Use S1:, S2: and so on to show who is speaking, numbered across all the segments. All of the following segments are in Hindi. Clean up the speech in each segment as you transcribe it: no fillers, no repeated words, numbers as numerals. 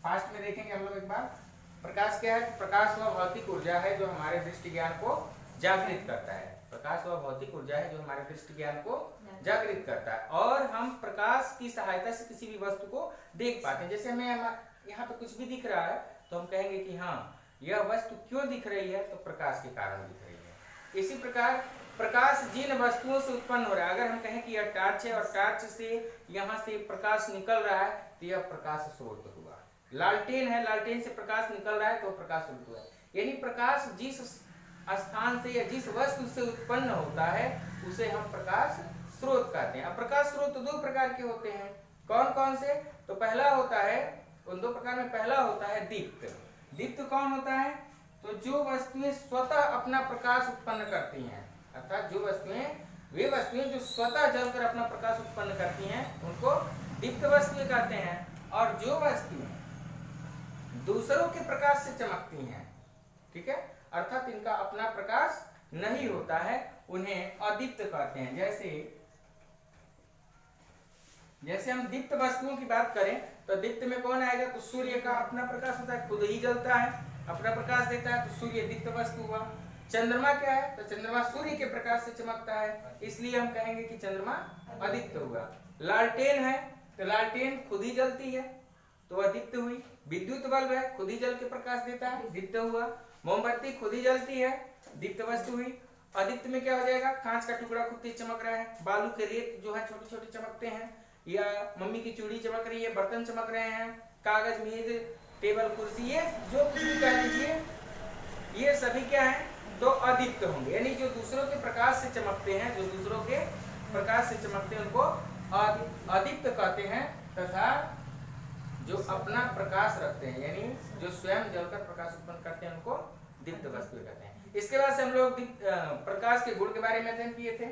S1: फास्ट में देखेंगे हम लोग एक बार। प्रकाश क्या है? प्रकाश वह भौतिक ऊर्जा है जो हमारे दृष्टि ज्ञान को जागृत करता है। प्रकाश वह भौतिक ऊर्जा है जो हमारे दृष्टि ज्ञान को जागृत करता है, और हम प्रकाश की सहायता से किसी भी वस्तु को देख पाते हैं। जैसे हमें यहाँ पे कुछ भी दिख रहा है तो हम कहेंगे कि हाँ, यह वस्तु क्यों दिख रही है? तो प्रकाश के कारण दिख रही है। इसी प्रकार प्रकाश जिन वस्तुओं से उत्पन्न हो रहा है, अगर हम कहें कि यह टार्च है और टार्च से यहाँ से प्रकाश निकल रहा है तो यह प्रकाश स्रोत हुआ। लालटेन है, लालटेन से प्रकाश निकल रहा है तो प्रकाश स्रोत हुआ। यानी प्रकाश जिस स्थान से या जिस वस्तु से उत्पन्न होता है उसे हम प्रकाश स्रोत कहते हैं। अब प्रकाश स्रोत दो प्रकार के होते हैं। कौन कौन से? तो पहला होता है, उन दो प्रकार में पहला होता है दीप्त। दीप्त कौन होता है? तो जो वस्तुएं स्वतः अपना प्रकाश उत्पन्न करती हैं, अर्थात जो वस्तुएं, वे वस्तुएं जो स्वतः जलकर अपना प्रकाश उत्पन्न करती हैं उनको दीप्त वस्तुएं कहते हैं। और जो वस्तुएं दूसरों के प्रकाश से चमकती हैं, ठीक है, अर्थात इनका अपना प्रकाश नहीं होता है, उन्हें अदीप्त कहते हैं। जैसे हम दीप्त वस्तुओं की बात करें तो दीप्त में कौन आएगा? तो सूर्य का अपना प्रकाश होता है, खुद ही जलता है, अपना प्रकाश देता है, तो सूर्य दीप्त वस्तु हुआ। चंद्रमा क्या है? तो चंद्रमा सूर्य के प्रकाश से चमकता है, इसलिए हम कहेंगे कि चंद्रमा अदीप्त हुआ। लालटेन है तो लालटेन खुद ही जलती है तो अदीप्त हुई। विद्युत बल्ब है, खुद ही जल के प्रकाश देता है, दीप्त हुआ। मोमबत्ती खुद ही जलती है, दीप्त वस्तु हुई। अदीप्त में क्या हो जाएगा? कांच का टुकड़ा खुद ही चमक रहा है, बालू के रेत जो है छोटे छोटे चमकते हैं, या मम्मी की चूड़ी चमक रही है, बर्तन चमक रहे हैं, कागज, मेज, टेबल, कुर्सी, ये जो कुछ भी कह लीजिए, ये सभी क्या है? तो अदीप्त होंगे। यानी जो दूसरों के प्रकाश से चमकते हैं, जो दूसरों के प्रकाश से चमकते हैं उनको अदीप्त कहते हैं, तथा जो अपना प्रकाश रखते हैं यानी जो स्वयं जलकर प्रकाश उत्पन्न करते हैं उनको दीप्त वस्तु कहते हैं। इसके बाद से हम लोग प्रकाश के गुण के बारे में अध्ययन किए थे।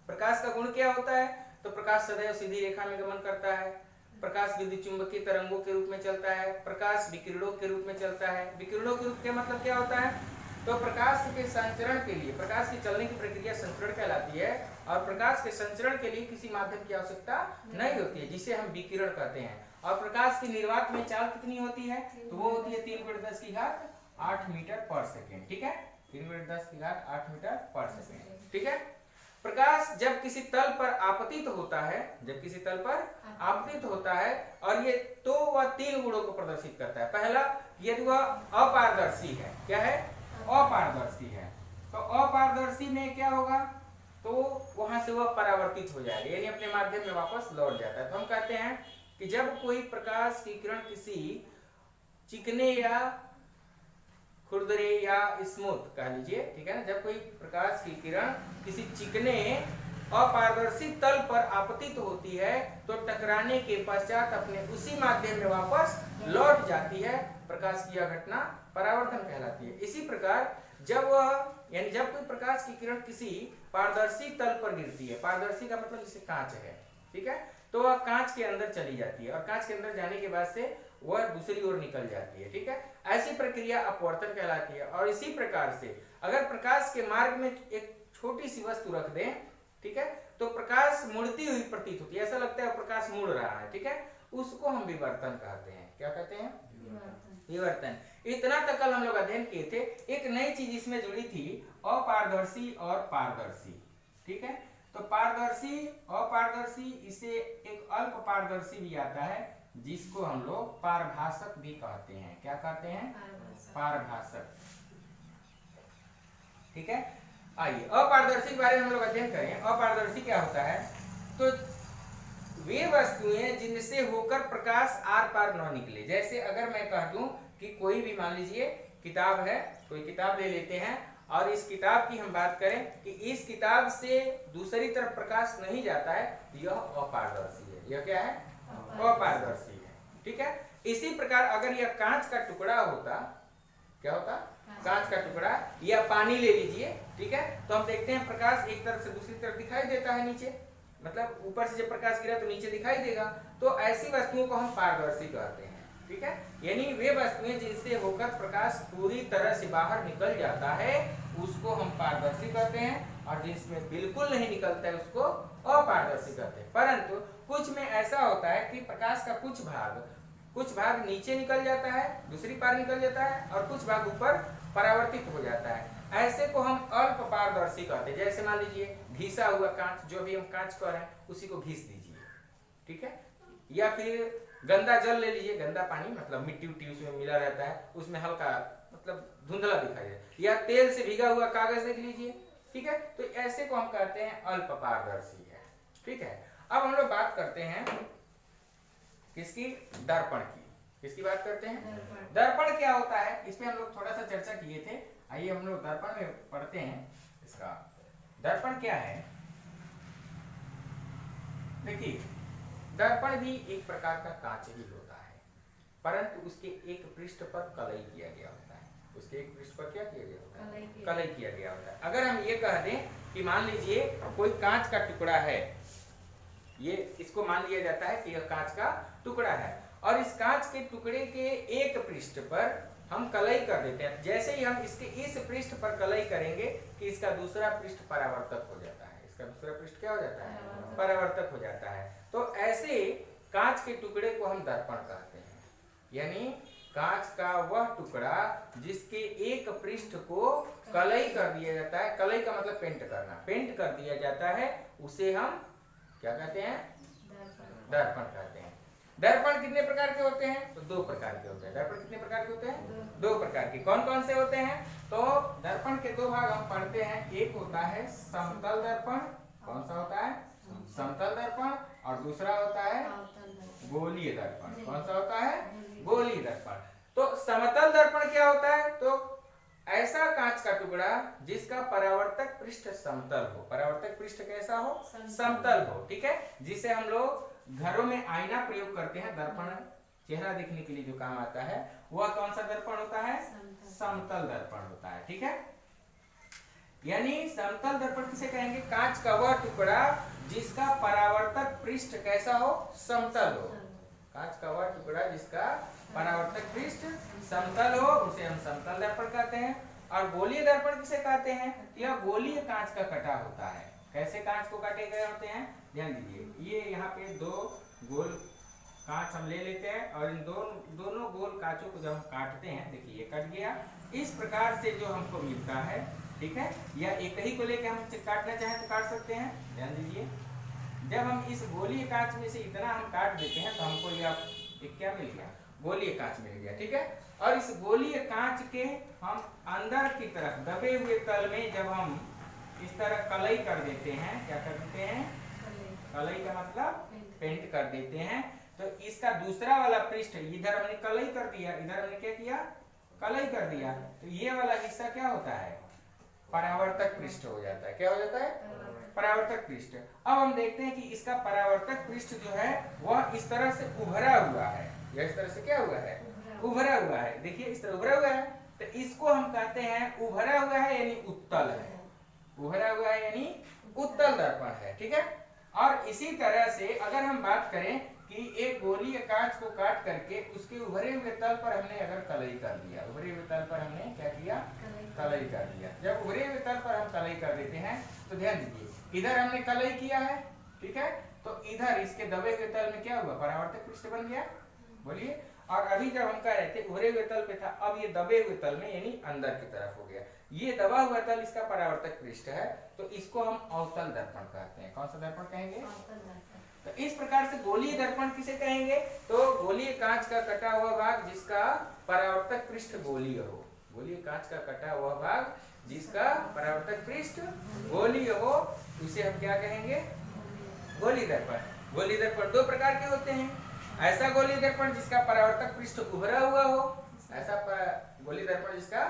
S1: प्रकाश का गुण क्या होता है? तो प्रकाश सदैव सीधी रेखा में गमन करता है, प्रकाश विद्युत चुंबकीय तरंगों के रूप में चलता है, प्रकाश विकिरणों के रूप में चलता है। विकिरणों के रूप का मतलब क्या होता है? तो प्रकाश के संचरण के लिए, प्रकाश की चलने की प्रक्रिया संचरण कहलाती है, और प्रकाश के संचरण के लिए किसी माध्यम की आवश्यकता नहीं होती है, जिसे हम विकिरण कहते हैं। और प्रकाश की निर्वात में चाल कितनी होती है? तो वो होती है 3×10⁸ मीटर पर सेकेंड, ठीक है, 3×10⁸ मीटर पर सेकेंड, ठीक है। प्रकाश जब किसी तल पर आपतित होता है, जब किसी तल पर आपतित होता है, और ये तो वह 3 गुणों को प्रदर्शित करता है। पहला, यदि वह अपारदर्शी है, क्या है? अपारदर्शी है, तो अपारदर्शी में क्या होगा? तो वहां से वह परावर्तित हो जाएगा, यानी अपने माध्यम में वापस लौट जाता है। तो हम कहते हैं कि जब कोई प्रकाश की किरण किसी चिकने या खुरदरे या स्मूथ कह लीजिए, ठीक है ना, जब कोई प्रकाश की किरण किसी चिकने अपारदर्शी तल पर आपतित होती है तो टकराने के पश्चात अपने उसी माध्यम में वापस लौट जाती है। प्रकाश की यह घटना परावर्तन कहलाती है। इसी प्रकार जब कोई प्रकाश की किरण किसी पारदर्शी तल पर गिरती है, पारदर्शी का मतलब जैसे कांच है, ठीक है, तो वह कांच के अंदर चली जाती है, और कांच के अंदर जाने के बाद से वह दूसरी ओर निकल जाती है, ठीक है। ऐसी प्रक्रिया अपवर्तन कहलाती है। और इसी प्रकार से अगर प्रकाश के मार्ग में एक छोटी सी वस्तु रख दें, ठीक है, तो प्रकाश मुड़ती हुई प्रतीत होती है, ऐसा लगता है प्रकाश मुड़ रहा है, ठीक है, उसको हम विवर्तन कहते हैं। क्या कहते हैं? विवर्तन। इतना तक कल हम लोग अध्ययन किए थे। एक नई चीज इसमें जुड़ी थी, अपारदर्शी और पारदर्शी, ठीक है। तो पारदर्शी, अपारदर्शी, इसे एक अल्प पारदर्शी भी आता है जिसको हम लोग पारभासक भी कहते हैं। क्या कहते हैं? पारभासक, ठीक है। आइए अपारदर्शी के बारे में हम लोग अध्ययन करें। अपारदर्शी क्या होता है? तो वे वस्तुएं जिनसे होकर प्रकाश आर पार न निकले। जैसे अगर मैं कह दूं कि कोई भी, मान लीजिए किताब है, कोई किताब ले लेते हैं, और इस किताब की हम बात करें कि इस किताब से दूसरी तरफ प्रकाश नहीं जाता है, यह अपारदर्शी है। यह क्या है? अपारदर्शी है, ठीक है। इसी प्रकार अगर यह कांच का टुकड़ा होता, क्या होता? कांच का टुकड़ा, या पानी ले लीजिए, ठीक है, तो हम देखते हैं प्रकाश एक तरफ से दूसरी तरफ दिखाई देता है नीचे, मतलब ऊपर से जब प्रकाश गिरा तो नीचे दिखाई देगा। तो ऐसी वस्तुओं को हम पारदर्शी कहते हैं, ठीक है। यानी वे वस्तुएं जिनसे होकर प्रकाश पूरी तरह से बाहर निकल जाता है उसको हम पारदर्शी कहते हैं, और जिसमें बिल्कुल नहीं निकलता है उसको अपारदर्शी कहते हैं। परंतु कुछ में ऐसा होता है कि प्रकाश का कुछ भाग कुछ भाग नीचे निकल जाता है, दूसरी पार निकल जाता है, और कुछ भाग ऊपर परावर्तित हो जाता है। ऐसे को हम अल्प पारदर्शी कहते हैं। जैसे मान लीजिए घिसा हुआ कांच, जो भी हम कांच कह रहे हैं उसी को घिस दीजिए, ठीक है। या फिर गंदा जल ले लीजिए, गंदा पानी मतलब मिट्टी उट्टी उसमें मिला रहता है, उसमें हल्का मतलब धुंधला दिखाई दे, या तेल से भीगा हुआ कागज देख लीजिए, ठीक है। तो ऐसे को हम कहते हैं अल्प पारदर्शी है, ठीक है। अब हम लोग बात करते हैं किसकी, दर्पण की। किसकी बात करते हैं, दर्पण क्या होता है, इसमें हम लोग थोड़ा सा चर्चा किए थे। आइए हम लोग दर्पण में पढ़ते हैं इसका। दर्पण क्या है, देखिए दर्पण भी एक प्रकार का कांच ही होता है, परंतु उसके एक पृष्ठ पर कलई किया गया होता है। उसके एक पृष्ठ पर क्या किया गया होता है, कलई किया गया होता है। अगर हम ये कह दें कि मान लीजिए कोई कांच का टुकड़ा है, ये इसको मान लिया जाता है कि यह कांच का टुकड़ा है, और इस कांच के टुकड़े के एक पृष्ठ पर हम कलई कर देते हैं। जैसे ही हम इसके इस पृष्ठ पर कलई करेंगे कि इसका दूसरा पृष्ठ परावर्तक हो जाता है। इसका दूसरा पृष्ठ क्या हो जाता है, परावर्तक हो जाता है। तो ऐसे कांच के टुकड़े को हम दर्पण कहते हैं, यानी कांच का वह टुकड़ा जिसके एक पृष्ठ को कलई कर दिया जाता है। कलई का मतलब पेंट करना, पेंट कर दिया जाता है, उसे हम क्या कहते हैं, दर्पण कहते हैं। दर्पण कितने प्रकार के होते हैं, तो दो प्रकार के होते हैं। दर्पण कितने प्रकार के होते हैं, दो प्रकार के। कौन कौन से होते हैं, तो दर्पण के दो भाग हम पढ़ते हैं। एक होता है समतल दर्पण, कौन सा होता है, समतल दर्पण, और दूसरा होता है गोलीय दर्पण। कौन सा होता है, गोलीय दर्पण। तो समतल दर्पण क्या होता है, तो ऐसा कांच का टुकड़ा जिसका परावर्तक पृष्ठ समतल हो। परावर्तक पृष्ठ कैसा हो, समतल हो, ठीक है। जिसे हम लोग घरों में आईना प्रयोग करते हैं, दर्पण चेहरा देखने के लिए जो काम आता है, वह कौन सा दर्पण होता है, समतल दर्पण होता है, ठीक है। यानी समतल दर्पण किसे कहेंगे, कांच का वह टुकड़ा जिसका परावर्तक पृष्ठ कैसा हो, समतल हो। कांच का वह टुकड़ा जिसका परावर्तक पृष्ठ समतल हो, उसे हम समतल दर्पण कहते हैं। और गोलीय दर्पण किसे कहते हैं, यह गोलीय कांच का कटा होता है। कैसे कांच को काटे गए होते हैं, ध्यान दीजिए। ये यहाँ पे दो गोल कांच हम ले लेते हैं, और इन दोनों गोल कांचों को जब हम काटते हैं, देखिए ये कट गया। इस प्रकार से जो हमको मिलता है, ठीक है, या एक ही को लेकर हम काटना चाहें तो काट सकते हैं। ध्यान दीजिए, जब हम इस गोलीय कांच में से इतना हम काट देते हैं तो हमको यह क्या मिल गया, गोलीय कांच मिल गया, ठीक है। और इस गोलीय कांच के हम अंदर की तरफ दबे हुए तल में जब हम इस तरह कलई कर देते हैं, क्या कर देते हैं, कलई का मतलब पेंट कर देते हैं, तो इसका दूसरा वाला पृष्ठ, इधर हमने कलई कर दिया, इधर हमने क्या किया, कलई कर दिया, तो ये वाला हिस्सा क्या होता है, परावर्तक पृष्ठ हो जाता है। क्या हो जाता है, परावर्तक पृष्ठ। अब हम देखते हैं कि इसका परावर्तक पृष्ठ जो है वह इस तरह से उभरा हुआ है, या इस तरह से क्या हुआ है, उभरा हुआ है। देखिए इस तरह उभरा हुआ है, तो इसको हम कहते हैं उभरा हुआ है यानी उत्तल है। उभरा हुआ है यानी उत्तल दर्पण है, ठीक है। और इसी तरह से अगर हम बात करें कि एक गोलीय कांच को काट करके उसके उभरे हुए तल पर हमने अगर कलई कर दिया, उभरे हुए तल पर हमने क्या किया, कलई कर दिया। जब उभरे हुए तल पर हम कलई कर देते हैं तो ध्यान दीजिए, इधर हमने कलई किया है, ठीक है, तो इधर इसके दबे हुए तल में क्या हुआ, परावर्तक पृष्ठ बन गया, बोलिए। और अभी जब हम कह रहे थे उभरे हुए तल पे था, अब ये दबे हुए तल में यानी अंदर की तरफ हो गया। ये दबा हुआ तल इसका परावर्तक पृष्ठ है, तो इसको हम अवतल दर्पण कहते हैं। कौन सा दर्पण कहेंगे, तो इस प्रकार से गोलीय दर्पण किसे कहेंगे, तो गोलीय कांच का कटा हुआ भाग जिसका परावर्तक पृष्ठ गोलीय हो। गोलीय कांच का कटा हुआ भाग जिसका परावर्तक पृष्ठ गोलीय हो, उसे हम क्या कहेंगे, गोलीय दर्पण। गोलीय दर्पण दो प्रकार के होते हैं, ऐसा गोलीय दर्पण जिसका परावर्तक पृष्ठ उभरा हुआ हो, ऐसा गोलीय दर्पण जिसका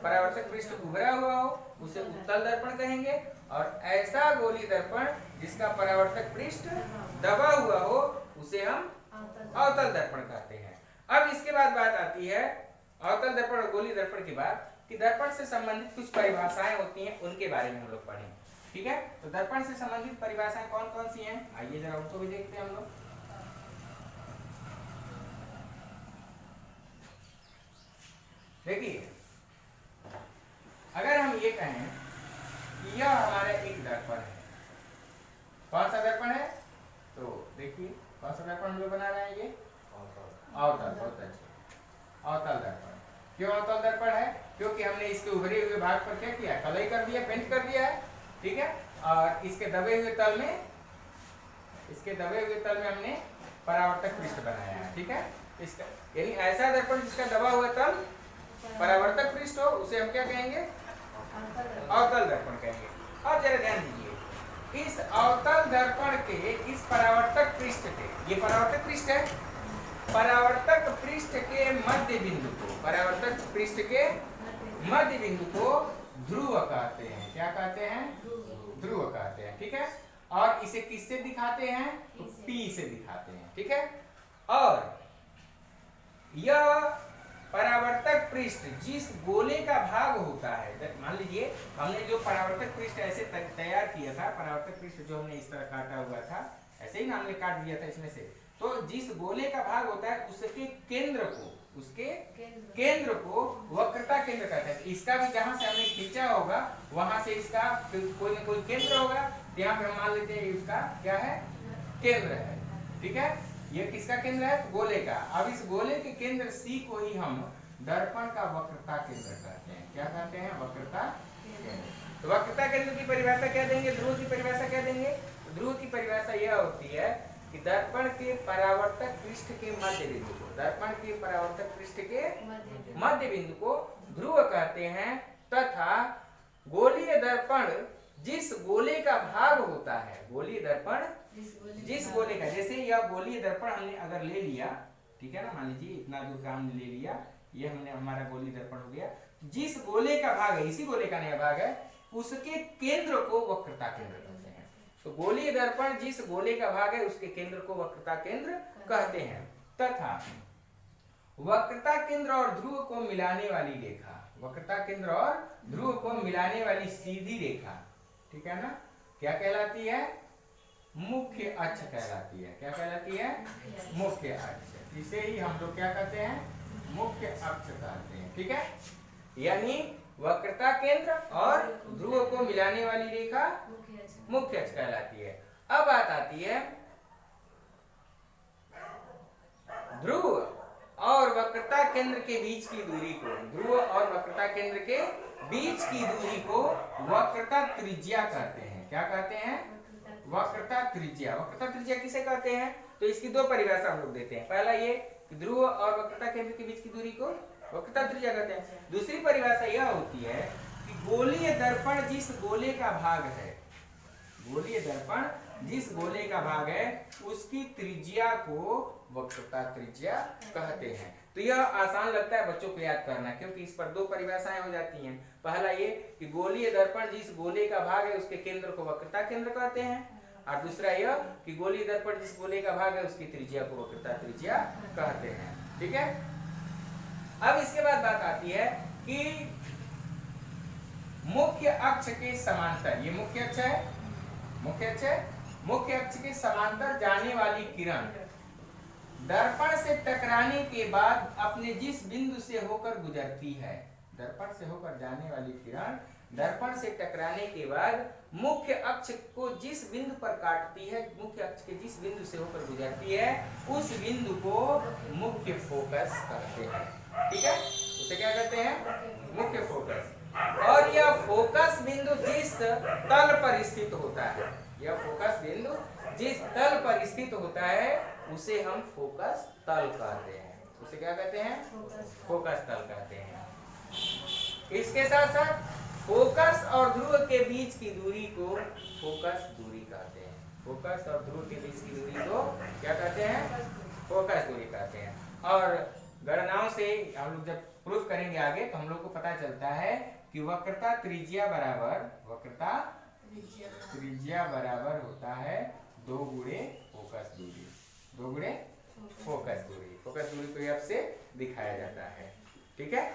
S1: परावर्तक पृष्ठ उभरा हुआ हो उसे उत्तल दर्पण कहेंगे, और ऐसा गोलीय दर्पण जिसका परावर्तक पृष्ठ दबा हुआ हो उसे हम अवतल दर्पण कहते हैं। अब इसके बाद बात आती है अवतल दर्पण और गोलीय दर्पण के बाद कि दर्पण से संबंधित कुछ परिभाषाएं होती हैं, उनके बारे में हम लोग पढ़ें, ठीक है। तो दर्पण से संबंधित परिभाषाएं कौन कौन सी हैं, आइए जरा उनको भी देखते हैं हम लोग। देखिए, अगर हम ये कहें कि यह हमारा एक दर्पण है, कौन सा दर्पण है, तो देखिए कौन सा दर्पण हम लोग बना रहे हैं, ये अवतल अवतल दर्पण। क्यों अवतल दर्पण है? क्योंकि हमने इसके उभरे हुए भाग पर क्या किया, कलई कर दिया, पेंट कर दिया है, ठीक है। और इसके दबे हुए तल में हमने परावर्तक पृष्ठ बनाया है, ठीक है। इसका यानी ऐसा दर्पण जिसका दबा हुआ तल परावर्तक पृष्ठ हो, उसे हम क्या कहेंगे, अवतल दर्पण कहेंगे। अब जरा ध्यान दीजिए, इस अवतल दर्पण के इस परावर्तक पृष्ठ के, ये परावर्तक पृष्ठ है, परावर्तक पृष्ठ के मध्य बिंदु को ध्रुव कहते हैं। क्या कहते हैं? ध्रुव कहते हैं, ठीक है। और इसे किससे दिखाते हैं? तो P से दिखाते हैं, ठीक है। और यह परावर्तक पृष्ठ जिस गोले का भाग होता है, मान लीजिए हमने जो परावर्तक पृष्ठ ऐसे तैयार किया था, परावर्तक पृष्ठ जो हमने इस तरह काटा हुआ था, ऐसे ही ना हमने काट दिया था इसमें से, तो जिस गोले का भाग होता है उसके केंद्र को वक्रता केंद्र कहते हैं। इसका भी जहां से हमने खींचा होगा वहां से इसका कोई न कोई केंद्र होगा, यहाँ पे हम मान लेते हैं इसका क्या है, केंद्र है, ठीक है। ये किसका केंद्र है? गोले का। अब इस गोले के केंद्र C को ही हम दर्पण का वक्रता केंद्र कहते हैं। क्या कहते हैं? वक्रता केंद्र। तो वक्रता केंद्र की परिभाषा क्या देंगे, ध्रुव की परिभाषा क्या देंगे? ध्रुव की परिभाषा यह होती है कि दर्पण के परावर्तक पृष्ठ के मध्य बिंदु को, दर्पण के परावर्तक पृष्ठ के मध्य बिंदु को ध्रुव कहते हैं, तथा गोलीय दर्पण जिस गोले का भाग होता है, गोलीय दर्पण जिस गोले का, जैसे यह गोलीय दर्पण हमने अगर ले लिया, ठीक है ना, मान लीजिए इतना दूर का हमने ले लिया, ये हमने हमारा गोलीय दर्पण हो गया, जिस गोले का भाग है, इसी गोले का नया भाग है, उसके केंद्र को वक्रता केंद्र कहते हैं। तो गोलीय दर्पण जिस गोले का भाग है उसके केंद्र को वक्रता केंद्र कहते हैं, तथा वक्रता केंद्र और ध्रुव को मिलाने वाली रेखा, वक्रता केंद्र और ध्रुव को मिलाने वाली सीधी रेखा, ठीक है ना, क्या कहलाती है? मुख्य अक्ष कहलाती है। क्या कहलाती है? मुख्य अक्ष। इसे ही हम लोग क्या कहते हैं? मुख्य अक्ष कहते हैं, ठीक है। यानी वक्रता केंद्र और ध्रुव को मिलाने वाली रेखा मुख्य अक्ष कहलाती है। अब बात आती है ध्रुव और वक्रता केंद्र के बीच की दूरी को, ध्रुव और वक्रता केंद्र के बीच की दूरी को वक्रता त्रिज्या कहते हैं। क्या कहते हैं? वक्रता त्रिज्या। वक्रता त्रिज्या किसे कहते हैं? तो इसकी दो परिभाषा हम लोग देते हैं। पहला ये कि ध्रुव और वक्रता केंद्र के बीच की दूरी को वक्रता त्रिज्या कहते हैं। दूसरी परिभाषा यह होती है कि गोलीय दर्पण जिस गोले का भाग है, गोलीय दर्पण जिस गोले का भाग है उसकी त्रिज्या को वक्रता त्रिज्या कहते हैं। तो यह आसान लगता है बच्चों को याद करना, क्योंकि इस पर दो परिभाषाएं हो जाती हैं। पहला ये कि गोलीय दर्पण जिस गोले का भाग है उसके केंद्र को वक्रता केंद्र कहते हैं, और दूसरा यह कि गोलीय दर्पण जिस गोले का भाग है उसकी त्रिज्या को वक्रता त्रिज्या कहते हैं, ठीक है। अब इसके बाद बात आती है कि मुख्य अक्ष के समांतर, ये मुख्य अक्ष है, मुख्य अक्ष है, मुख्य अक्ष के समांतर जाने वाली किरण दर्पण से टकराने के बाद अपने जिस बिंदु से होकर गुजरती है, दर्पण से होकर जाने वाली किरण दर्पण से टकराने के बाद मुख्य अक्ष को जिस बिंदु पर काटती है, मुख्य अक्ष के जिस बिंदु से होकर गुजरती है, उस बिंदु को मुख्य फोकस कहते हैं, ठीक है। उसे क्या कहते हैं? मुख्य फोकस। और यह फोकस बिंदु जिस तल पर स्थित होता है, यह फोकस बिंदु जिस तल पर स्थित होता है उसे हम फोकस तल कहते हैं। उसे क्या कहते हैं? फोकस तल कहते हैं। इसके साथ साथ फोकस और ध्रुव के बीच की दूरी को फोकस दूरी कहते हैं। फोकस और ध्रुव के बीच की दूरी को क्या कहते हैं? फोकस दूरी कहते हैं। और गणनाओं से हम लोग जब प्रूफ करेंगे आगे तो हम लोग को पता चलता है कि वक्रता त्रिज्या बराबर होता है 2 गुणे फोकस दूरी, 2 गुणे फोकस दूरी। फोकस दूरी को यहाँ से दिखाया जाता है, ठीक है।